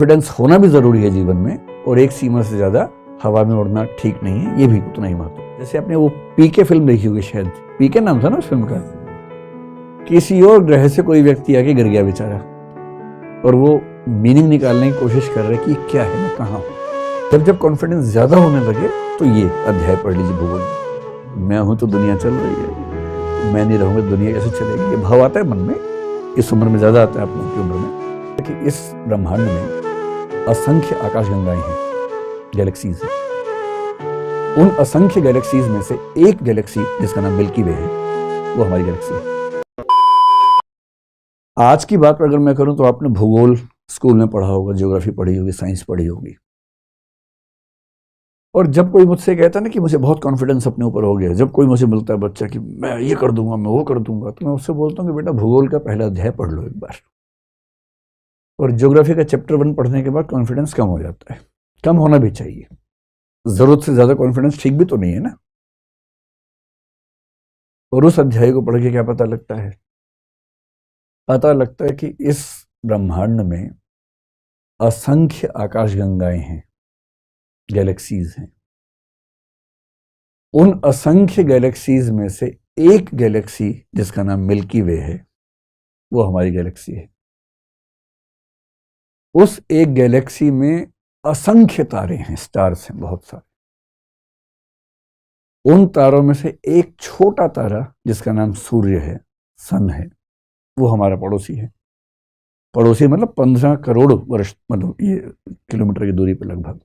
Confidence होना भी जरूरी है जीवन में, और एक सीमा से ज्यादा हवा में उड़ना ठीक नहीं है, ये भी उतना ही महत्व। जैसे आपने वो पीके फिल्म देखी होगी, शायद पीके नाम था ना उस फिल्म का। किसी और ग्रह से कोई व्यक्ति आके गिर गया बेचारा, और वो मीनिंग निकालने की कोशिश कर रहे कि क्या है, मैं कहाँ हूँ। जब कॉन्फिडेंस ज्यादा होने लगे तो ये अध्याय पढ़ लीजिए भूगोल में। मैं हूं तो दुनिया चल रही है, मैं नहीं रहूंगा दुनिया कैसे चलेगी। ये भाव आता है मन में, इस उम्र में ज्यादा आता है आप लोगों की उम्र में, कि इस ब्रह्मांड में असंख्य आकाशगंगाएं हैं, गैलेक्सीज हैं। उन असंख्य गैलेक्सीज में से एक गैलेक्सी जिसका नाम मिल्की वे है, वो हमारी गैलेक्सी है। आज की बात अगर मैं करूं तो आपने भूगोल स्कूल में पढ़ा होगा, ज्योग्राफी पढ़ी होगी, साइंस पढ़ी होगी। और जब कोई मुझसे कहता है ना कि मुझे बहुत कॉन्फिडेंस अपने ऊपर हो गया, जब कोई मुझे मिलता है बच्चा कि मैं ये कर दूंगा, मैं वो कर दूंगा, तो मैं उससे बोलता हूँ कि बेटा भूगोल का पहला अध्याय पढ़ लो एक बार, और ज्योग्राफी का चैप्टर 1 पढ़ने के बाद कॉन्फिडेंस कम हो जाता है। कम होना भी चाहिए, जरूरत से ज्यादा कॉन्फिडेंस ठीक भी तो नहीं है ना। और उस अध्याय को पढ़ के क्या पता लगता है? पता लगता है कि इस ब्रह्मांड में असंख्य आकाशगंगाएं हैं, गैलेक्सीज हैं। उन असंख्य गैलेक्सीज में से एक गैलेक्सी जिसका नाम मिल्की वे है, वो हमारी गैलेक्सी है। उस एक गैलेक्सी में असंख्य तारे हैं, स्टार्स हैं बहुत सारे। उन तारों में से एक छोटा तारा जिसका नाम सूर्य है, सन है, वो हमारा पड़ोसी है। पड़ोसी मतलब 15 करोड़ वर्ष, मतलब ये किलोमीटर की दूरी पर लगभग।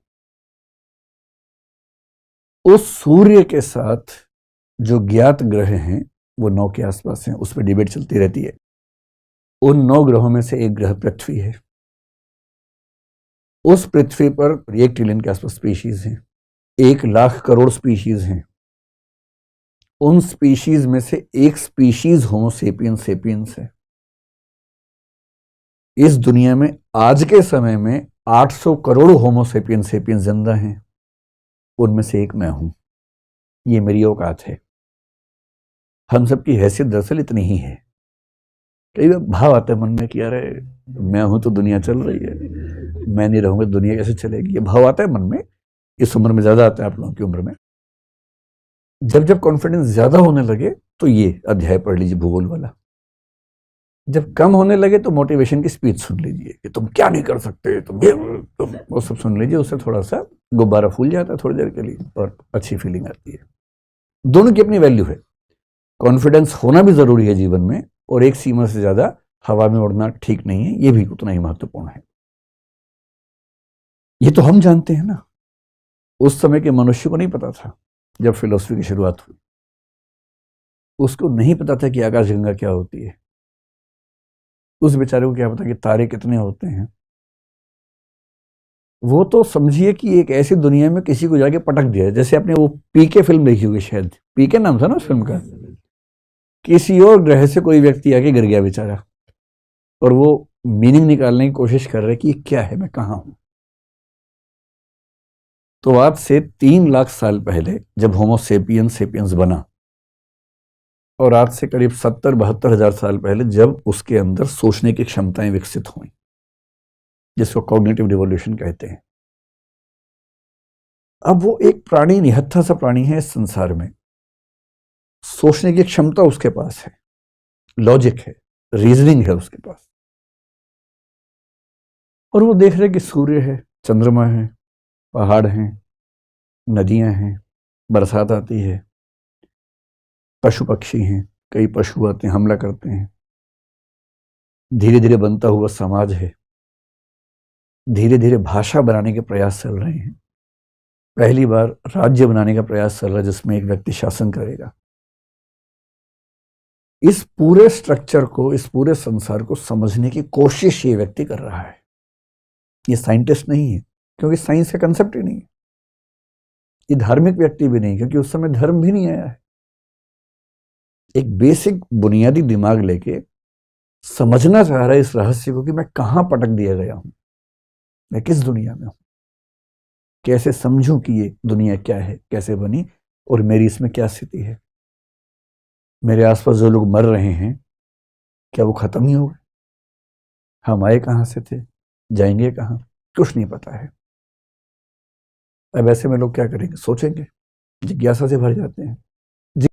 उस सूर्य के साथ जो ज्ञात ग्रह हैं वो 9 के आसपास हैं, उस पर डिबेट चलती रहती है। उन 9 ग्रहों में से एक ग्रह पृथ्वी है। उस पृथ्वी पर 1 ट्रिलियन के आसपास स्पीशीज हैं, 1 लाख करोड़ स्पीशीज हैं। उन स्पीशीज में से एक स्पीशीज होमो सेपियंस सेपियंस है। इस दुनिया में आज के समय में 800 करोड़ होमो सेपियंस सेपियंस जिंदा हैं, उनमें से एक मैं हूं। ये मेरी औकात है। हम सबकी हैसियत दरअसल इतनी ही है। कई बार भाव आते हैं मन में कि अरे मैं हूं तो दुनिया चल रही है, मैं नहीं रहूंगा दुनिया कैसे चलेगी। ये भाव आता है मन में, इस उम्र में ज्यादा आता है आप लोगों की उम्र में। जब कॉन्फिडेंस ज्यादा होने लगे तो ये अध्याय पढ़ लीजिए भूगोल वाला। जब कम होने लगे तो मोटिवेशन की स्पीच सुन लीजिए कि तुम क्या नहीं कर सकते, तुम वो सब सुन लीजिए। उससे थोड़ा सा गुब्बारा फूल जाता है थोड़ी देर के लिए, और अच्छी फीलिंग आती है। दोनों की अपनी वैल्यू है। कॉन्फिडेंस होना भी जरूरी है जीवन में, और एक सीमा से ज्यादा हवा में उड़ना ठीक नहीं है, ये भी उतना ही महत्वपूर्ण है। ये तो हम जानते हैं ना, उस समय के मनुष्य को नहीं पता था। जब फिलॉसफी की शुरुआत हुई, उसको नहीं पता था कि आकाशगंगा क्या होती है। उस बेचारे को क्या पता कि तारे कितने होते हैं। वो तो समझिए कि एक ऐसी दुनिया में किसी को जाके पटक दिया। जैसे आपने वो पीके फिल्म देखी होगी, शायद पीके नाम था ना उस फिल्म का। किसी और ग्रह से कोई व्यक्ति आके गिर गया बेचारा, और वो मीनिंग निकालने की कोशिश कर रहे कि क्या है, मैं कहाँ हूं। तो आज से 3 लाख साल पहले जब होमो सेपियंस सेपियंस बना, और आज से करीब 70-72 हजार साल पहले जब उसके अंदर सोचने की क्षमताएं विकसित हुई, जिसको कॉग्निटिव रिवॉल्यूशन कहते हैं। अब वो एक प्राणी, निहत्था सा प्राणी है इस संसार में। सोचने की क्षमता उसके पास है, लॉजिक है, रीजनिंग है उसके पास। और वो देख रहे कि सूर्य है, चंद्रमा है, पहाड़ हैं, नदियां हैं, बरसात आती है, पशु पक्षी हैं, कई पशु आते हैं, हमला करते हैं। धीरे धीरे बनता हुआ समाज है। धीरे धीरे भाषा बनाने के प्रयास चल रहे हैं। पहली बार राज्य बनाने का प्रयास चल रहा है जिसमें एक व्यक्ति शासन करेगा। इस पूरे स्ट्रक्चर को, इस पूरे संसार को समझने की कोशिश ये व्यक्ति कर रहा है। ये साइंटिस्ट नहीं है, क्योंकि साइंस का कंसेप्ट ही नहीं है। ये धार्मिक व्यक्ति भी नहीं, क्योंकि उस समय धर्म भी नहीं आया है। एक बेसिक बुनियादी दिमाग लेके समझना चाह रहा है इस रहस्य को कि मैं कहां पटक दिया गया हूं, मैं किस दुनिया में हूं, कैसे समझूं कि ये दुनिया क्या है, कैसे बनी, और मेरी इसमें क्या स्थिति है। मेरे आसपास जो लोग मर रहे हैं, क्या वो खत्म ही हो गए? हम आए कहां से थे, जाएंगे कहां? कुछ नहीं पता है। अब ऐसे में लोग क्या करेंगे? सोचेंगे, जिज्ञासा से भर जाते हैं।